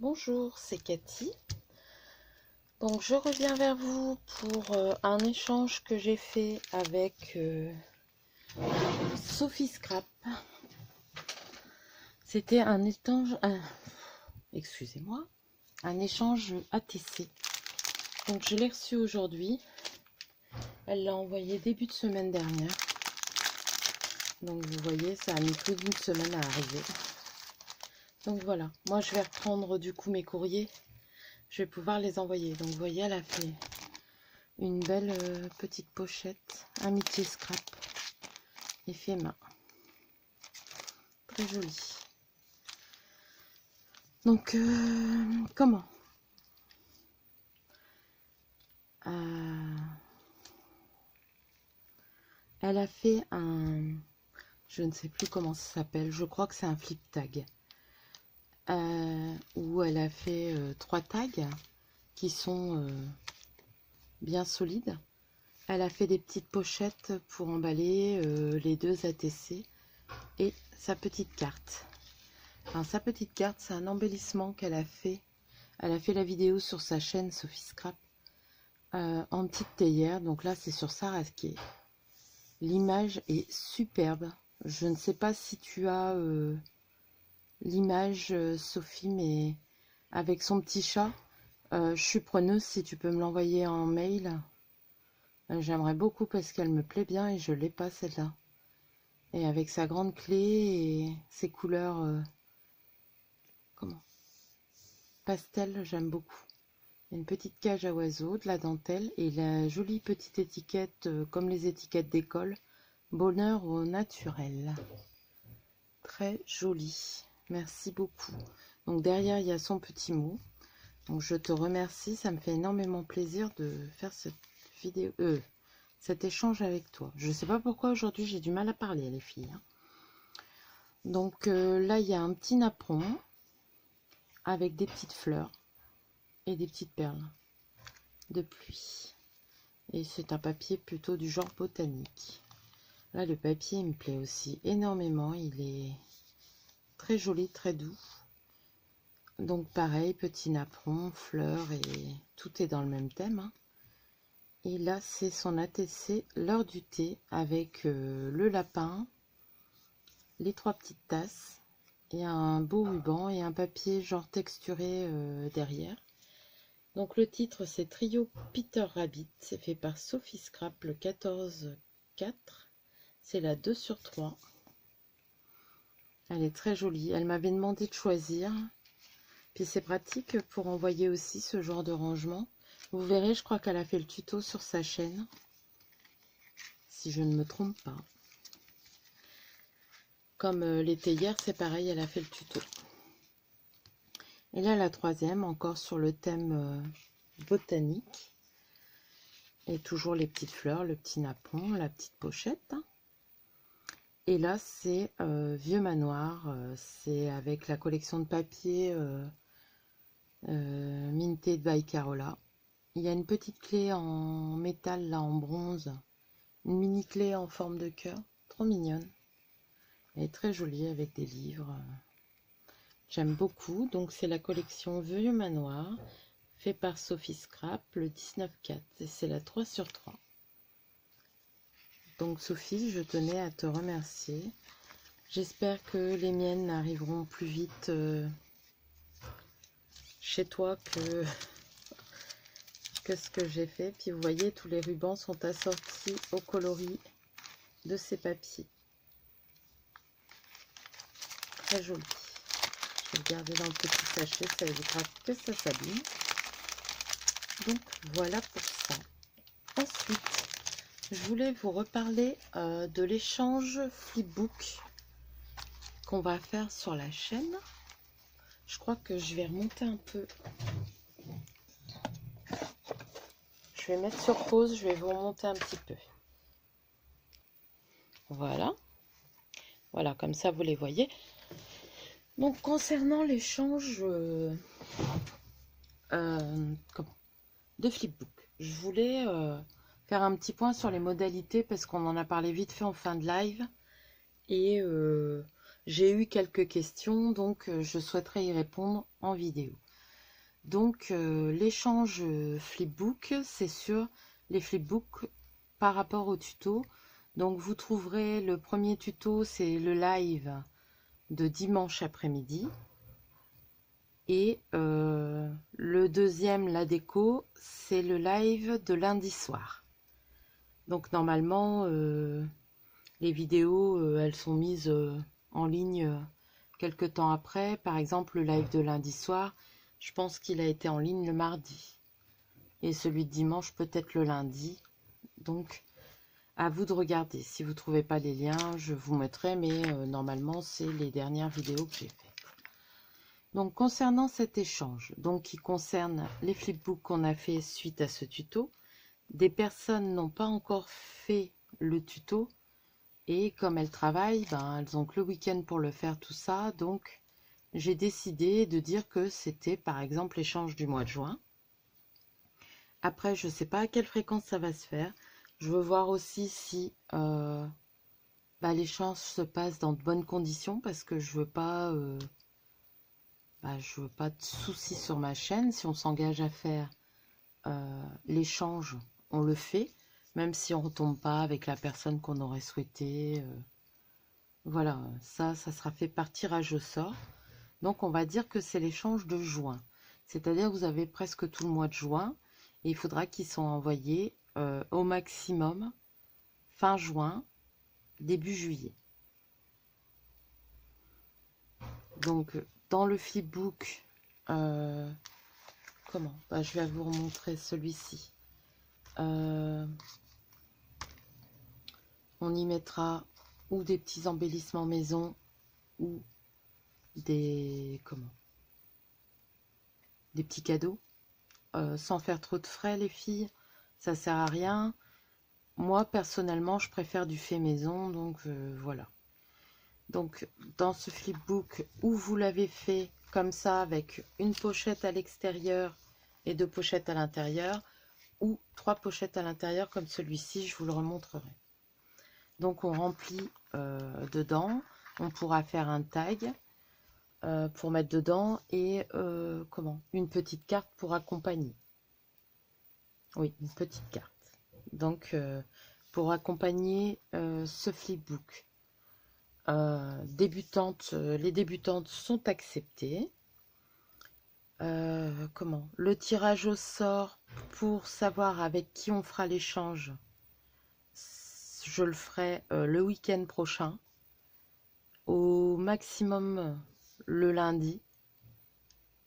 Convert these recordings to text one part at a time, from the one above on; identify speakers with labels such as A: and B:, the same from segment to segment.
A: Bonjour, c'est Cathy. Donc je reviens vers vous pour un échange que j'ai fait avec Sophie Scrap. C'était un échange, excusez-moi, un échange ATC. Donc je l'ai reçu aujourd'hui. Elle l'a envoyé début de semaine dernière. Donc vous voyez, ça a mis plus d'une semaine à arriver. Donc voilà, moi je vais reprendre du coup mes courriers. Je vais pouvoir les envoyer. Donc vous voyez, elle a fait une belle petite pochette Amitié Scrap effet main, très jolie. Donc comment elle a fait un, je ne sais plus comment ça s'appelle, je crois que c'est un flip tag, où elle a fait 3 tags qui sont bien solides. Elle a fait des petites pochettes pour emballer les 2 ATC et sa petite carte. Enfin, sa petite carte, c'est un embellissement qu'elle a fait. Elle a fait la vidéo sur sa chaîne Sophie Scrap en petite théière. Donc là, c'est sur Sarasquet. L'image est superbe. Je ne sais pas si tu as l'image, Sophie, mais avec son petit chat. Je suis preneuse si tu peux me l'envoyer en mail. J'aimerais beaucoup parce qu'elle me plaît bien et je l'ai pas celle-là. Et avec sa grande clé et ses couleurs pastel, j'aime beaucoup. Une petite cage à oiseaux, de la dentelle et la jolie petite étiquette, comme les étiquettes d'école, bonheur au naturel. Très jolie, merci beaucoup. Donc derrière il y a son petit mot. Donc je te remercie, ça me fait énormément plaisir de faire cette vidéo, cet échange avec toi. Je sais pas pourquoi aujourd'hui j'ai du mal à parler les filles. Donc là il y a un petit napperon avec des petites fleurs et des petites perles de pluie. Et c'est un papier plutôt du genre botanique. Là le papier me plaît aussi énormément, il est très joli, très doux. Donc pareil, petit napperon, fleurs et tout est dans le même thème. Hein. Et là c'est son ATC, l'heure du thé avec le lapin, les 3 petites tasses et un beau ruban et un papier genre texturé derrière. Donc le titre c'est Trio Peter Rabbit, c'est fait par Sophie Scrap le 14/4, c'est la 2/3. Elle est très jolie, elle m'avait demandé de choisir, puis c'est pratique pour envoyer aussi ce genre de rangement. Vous verrez, je crois qu'elle a fait le tuto sur sa chaîne, si je ne me trompe pas. Comme les théières, c'est pareil, elle a fait le tuto. Et là la 3e, encore sur le thème botanique. Et toujours les petites fleurs, le petit napperon, la petite pochette. Et là c'est Vieux Manoir, c'est avec la collection de papier Minted by Carola. Il y a une petite clé en métal là, en bronze, une mini clé en forme de cœur, trop mignonne. Elle est très jolie avec des livres. J'aime beaucoup. Donc c'est la collection Vieux Manoir, fait par Sophie Scrap le 19/4 et c'est la 3/3. Donc Sophie, je tenais à te remercier. J'espère que les miennes arriveront plus vite chez toi que ce que j'ai fait. Puis vous voyez, tous les rubans sont assortis au coloris de ces papiers. Très joli. Je vais le garder dans le petit sachet, ça évitera que ça s'abîme. Donc voilà pour ça. Ensuite, je voulais vous reparler de l'échange flipbook qu'on va faire sur la chaîne. Je crois que je vais remonter un peu. Je vais mettre sur pause, je vais vous remonter un petit peu. Voilà. Voilà, comme ça vous les voyez. Donc concernant l'échange de flipbook, je voulais faire un petit point sur les modalités parce qu'on en a parlé vite fait en fin de live. Et j'ai eu quelques questions, donc je souhaiterais y répondre en vidéo. Donc l'échange flipbook, c'est sur les flipbooks par rapport au tuto. Donc vous trouverez le premier tuto, c'est le live de dimanche après-midi. Et le deuxième, la déco, c'est le live de lundi soir. Donc normalement, les vidéos, elles sont mises en ligne quelques temps après. Par exemple, le live de lundi soir, je pense qu'il a été en ligne le mardi. Et celui de dimanche, peut-être le lundi. Donc, à vous de regarder. Si vous ne trouvez pas les liens, je vous mettrai. Mais normalement, c'est les dernières vidéos que j'ai faites. Donc, concernant cet échange, donc qui concerne les flipbooks qu'on a fait suite à ce tuto, des personnes n'ont pas encore fait le tuto. Et comme elles travaillent, ben, elles ont que le week-end pour le faire tout ça. Donc, j'ai décidé de dire que c'était par exemple l'échange du mois de juin. Après, je ne sais pas à quelle fréquence ça va se faire. Je veux voir aussi si l'échange se passe dans de bonnes conditions parce que je veux pas de soucis sur ma chaîne. Si on s'engage à faire l'échange, on le fait, même si on ne retombe pas avec la personne qu'on aurait souhaité. Voilà, ça sera fait par tirage au sort. Donc on va dire que c'est l'échange de juin. C'est-à-dire que vous avez presque tout le mois de juin et il faudra qu'ils soient envoyés au maximum fin juin, début juillet. Donc dans le flipbook, je vais vous remontrer celui-ci. On y mettra ou des petits embellissements maison ou des petits cadeaux. Sans faire trop de frais, les filles, ça sert à rien. Moi personnellement je préfère du fait maison, donc voilà. Donc dans ce flipbook où vous l'avez fait comme ça avec une pochette à l'extérieur et 2 pochettes à l'intérieur, ou 3 pochettes à l'intérieur comme celui-ci, je vous le remontrerai. Donc on remplit dedans, on pourra faire un tag pour mettre dedans et une petite carte pour accompagner. Oui, une petite carte. Donc pour accompagner ce flipbook. Les débutantes sont acceptées. Le tirage au sort pour savoir avec qui on fera l'échange, je le ferai le week-end prochain, au maximum le lundi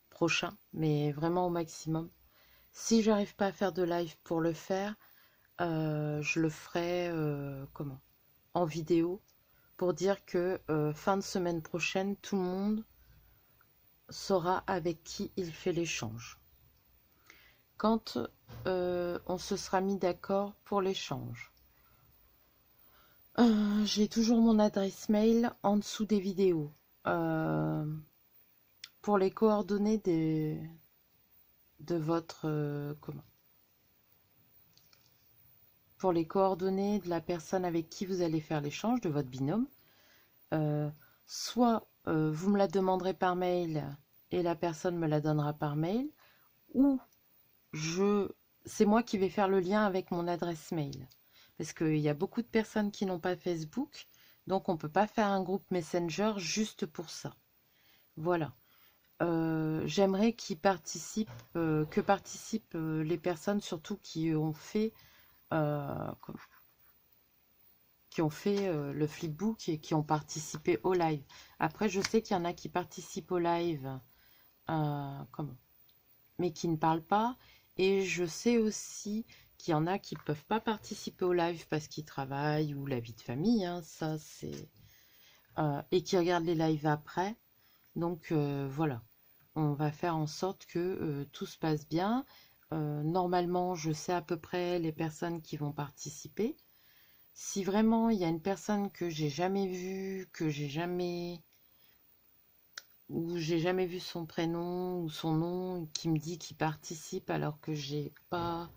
A: prochain, mais vraiment au maximum. Si j'arrive pas à faire de live pour le faire, je le ferai en vidéo pour dire que fin de semaine prochaine, tout le monde saura avec qui il fait l'échange. Quand on se sera mis d'accord pour l'échange. J'ai toujours mon adresse mail en dessous des vidéos. Pour les coordonnées de votre... Pour les coordonnées de la personne avec qui vous allez faire l'échange, de votre binôme, soit vous me la demanderez par mail et la personne me la donnera par mail, ou c'est moi qui vais faire le lien avec mon adresse mail. Parce qu'il y a beaucoup de personnes qui n'ont pas Facebook, donc on ne peut pas faire un groupe Messenger juste pour ça. Voilà. J'aimerais que participent les personnes surtout qui ont fait le flipbook et qui ont participé au live. Après, je sais qu'il y en a qui participent au live, mais qui ne parlent pas. Et je sais aussi qu'il y en a qui ne peuvent pas participer au live parce qu'ils travaillent ou la vie de famille, hein, ça c'est... et qui regardent les lives après. Donc voilà, on va faire en sorte que tout se passe bien. Normalement, je sais à peu près les personnes qui vont participer. Si vraiment il y a une personne que j'ai jamais vue, ou j'ai jamais vu son prénom ou son nom, qui me dit qu'il participe alors que j'ai pas...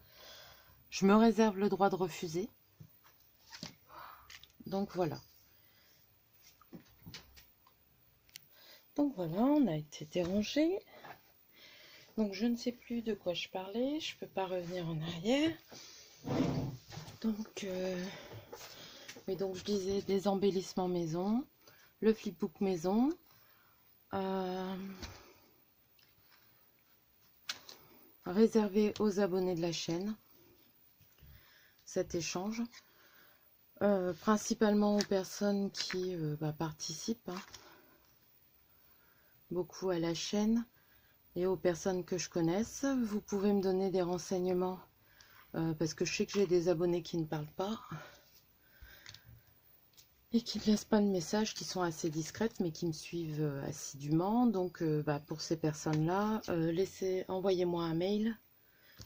A: Je me réserve le droit de refuser. Donc voilà. Donc voilà, on a été dérangé. Donc je ne sais plus de quoi je parlais, je peux pas revenir en arrière. Donc, mais donc je disais des embellissements maison, le flipbook maison, réservé aux abonnés de la chaîne, cet échange, principalement aux personnes qui participent beaucoup à la chaîne et aux personnes que je connaisse. Vous pouvez me donner des renseignements parce que je sais que j'ai des abonnés qui ne parlent pas et qui ne laissent pas de messages, qui sont assez discrètes mais qui me suivent assidûment. Donc pour ces personnes-là, envoyez-moi un mail.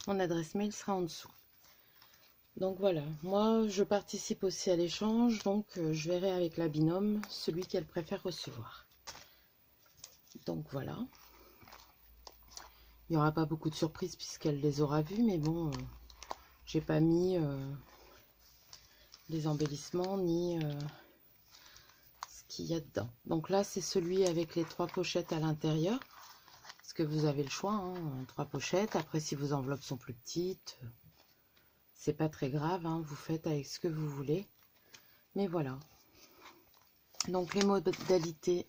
A: Mon adresse mail sera en dessous. Donc voilà, moi je participe aussi à l'échange, donc je verrai avec la binôme celui qu'elle préfère recevoir. Donc voilà. Il n'y aura pas beaucoup de surprises puisqu'elle les aura vues, mais bon, j'ai pas mis les embellissements ni ce qu'il y a dedans. Donc là, c'est celui avec les 3 pochettes à l'intérieur, parce que vous avez le choix, 3 pochettes. Après, si vos enveloppes sont plus petites, c'est pas très grave, vous faites avec ce que vous voulez. Mais voilà. Donc les modalités,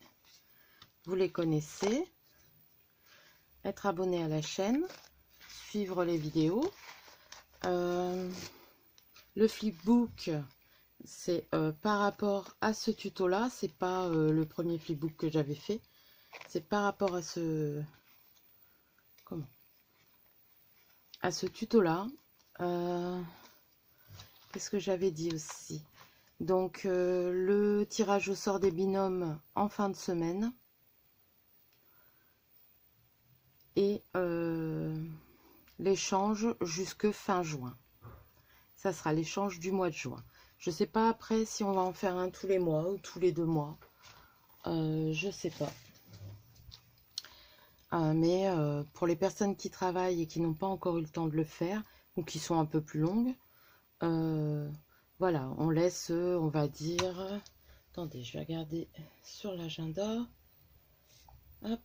A: vous les connaissez. Être abonné à la chaîne, suivre les vidéos. Le flipbook, c'est par rapport à ce tuto là, c'est pas le premier flipbook que j'avais fait, c'est par rapport à ce tuto là. Qu'est-ce que j'avais dit aussi? Donc le tirage au sort des binômes en fin de semaine et l'échange jusque fin juin. Ça sera l'échange du mois de juin. Je sais pas après si on va en faire un tous les mois ou tous les 2 mois. Je sais pas. Mais pour les personnes qui travaillent et qui n'ont pas encore eu le temps de le faire, ou qui sont un peu plus longues, voilà, on laisse, on va dire... Attendez, je vais regarder sur l'agenda. Hop.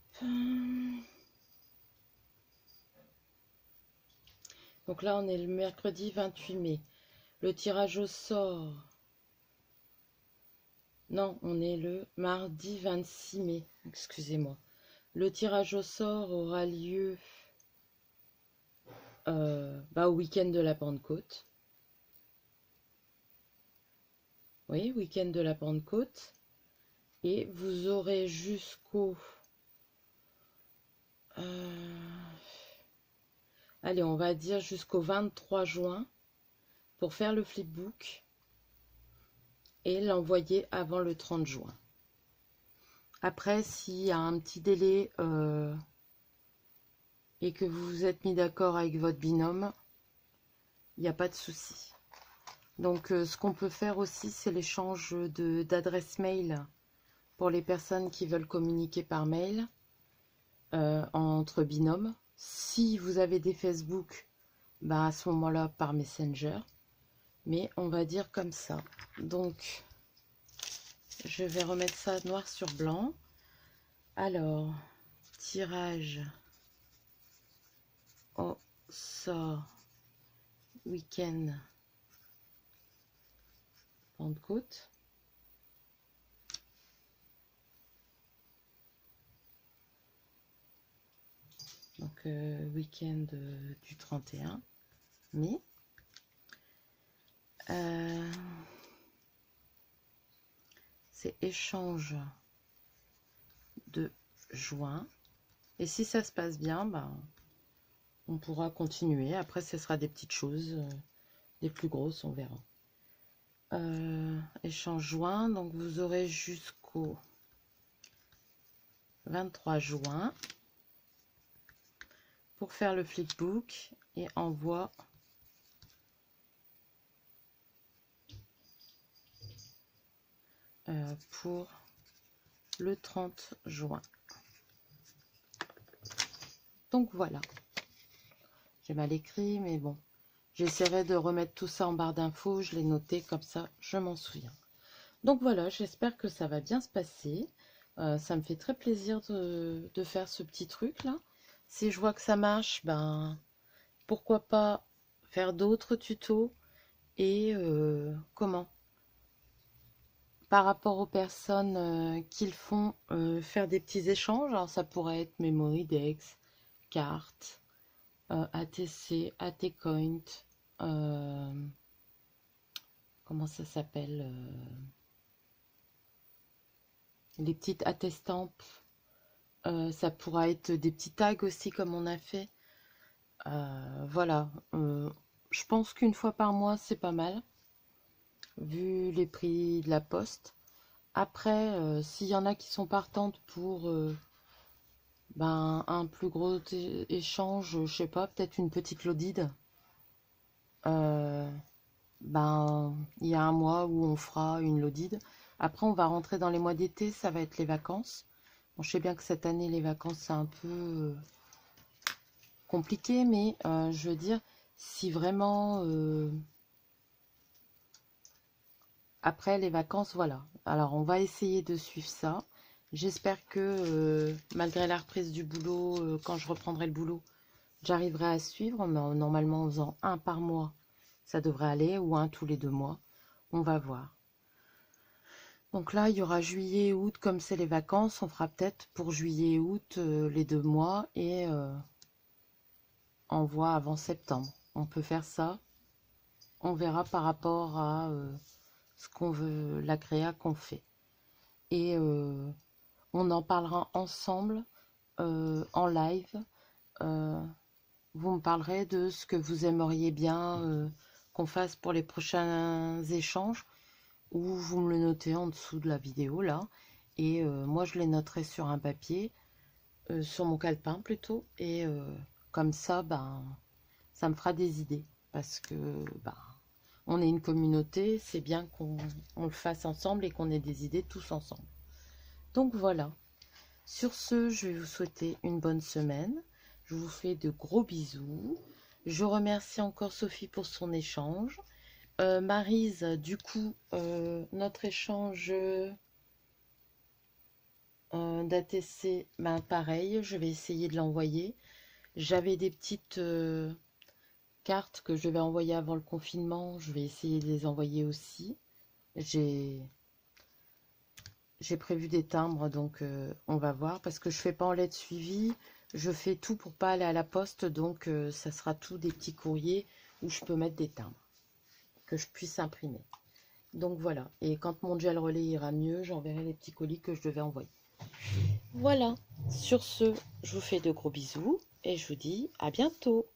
A: Donc là, on est le mercredi 28 mai. Le tirage au sort... Non, on est le mardi 26 mai. Excusez-moi. Le tirage au sort aura lieu au week-end de la Pentecôte. Oui, week-end de la Pentecôte. Et vous aurez jusqu'au... allez, on va dire jusqu'au 23 juin pour faire le flipbook et l'envoyer avant le 30 juin. Après, s'il y a un petit délai et que vous vous êtes mis d'accord avec votre binôme, il n'y a pas de souci. Donc, ce qu'on peut faire aussi, c'est l'échange d'adresses mail pour les personnes qui veulent communiquer par mail entre binômes. Si vous avez des Facebook, à ce moment-là, par Messenger. Mais on va dire comme ça. Donc, je vais remettre ça noir sur blanc. Alors, tirage au sort week-end Pentecôte. Donc, week-end du 31 mai. C'est échange de juin. Et si ça se passe bien, on pourra continuer. Après, ce sera des petites choses, des plus grosses, on verra. Échange juin, donc vous aurez jusqu'au 23 juin pour faire le flipbook et envoi pour le 30 juin. Donc voilà. J'ai mal écrit, mais bon. J'essaierai de remettre tout ça en barre d'infos. Je l'ai noté comme ça, je m'en souviens. Donc voilà, j'espère que ça va bien se passer. Ça me fait très plaisir de faire ce petit truc là. Si je vois que ça marche, ben pourquoi pas faire d'autres tutos et par rapport aux personnes qui le font, faire des petits échanges. Alors ça pourrait être Memorydex, cartes, ATC, ATCoin, euh, comment ça s'appelle, les petites attestampes. Ça pourra être des petits tags aussi comme on a fait. Voilà. Je pense qu'une fois par mois c'est pas mal vu les prix de la poste. Après, s'il y en a qui sont partantes pour ben, un plus gros échange, je sais pas, peut-être une petite Lodide. Euh, ben, il y a un mois où on fera une Lodide. Après, on va rentrer dans les mois d'été, ça va être les vacances. Bon, je sais bien que cette année, les vacances, c'est un peu compliqué, mais je veux dire, si vraiment après les vacances, voilà. Alors, on va essayer de suivre ça. J'espère que malgré la reprise du boulot, quand je reprendrai le boulot, j'arriverai à suivre. Mais normalement, en faisant un par mois, ça devrait aller, ou un tous les 2 mois. On va voir. Donc là, il y aura juillet et août, comme c'est les vacances. On fera peut-être pour juillet et août les 2 mois et on voit avant septembre. On peut faire ça. On verra par rapport à ce qu'on veut, la créa qu'on fait. Et on en parlera ensemble en live. Euh, vous me parlerez de ce que vous aimeriez bien qu'on fasse pour les prochains échanges, ou vous me le notez en dessous de la vidéo là. Et moi je les noterai sur un papier, sur mon calepin plutôt. Et comme ça, ben, ça me fera des idées. Parce que ben, on est une communauté, c'est bien qu'on le fasse ensemble et qu'on ait des idées tous ensemble. Donc voilà. Sur ce, je vais vous souhaiter une bonne semaine. Je vous fais de gros bisous. Je remercie encore Sophie pour son échange. Maryse, du coup, notre échange d'ATC, ben pareil, je vais essayer de l'envoyer. J'avais des petites cartes que je devais envoyer avant le confinement. Je vais essayer de les envoyer aussi. J'ai prévu des timbres, donc on va voir. Parce que je fais pas en lettres suivies. Je fais tout pour pas aller à la poste, donc ça sera tout des petits courriers où je peux mettre des timbres que je puisse imprimer. Donc voilà, et quand mon gel relais ira mieux, j'enverrai les petits colis que je devais envoyer. Voilà, sur ce, je vous fais de gros bisous et je vous dis à bientôt.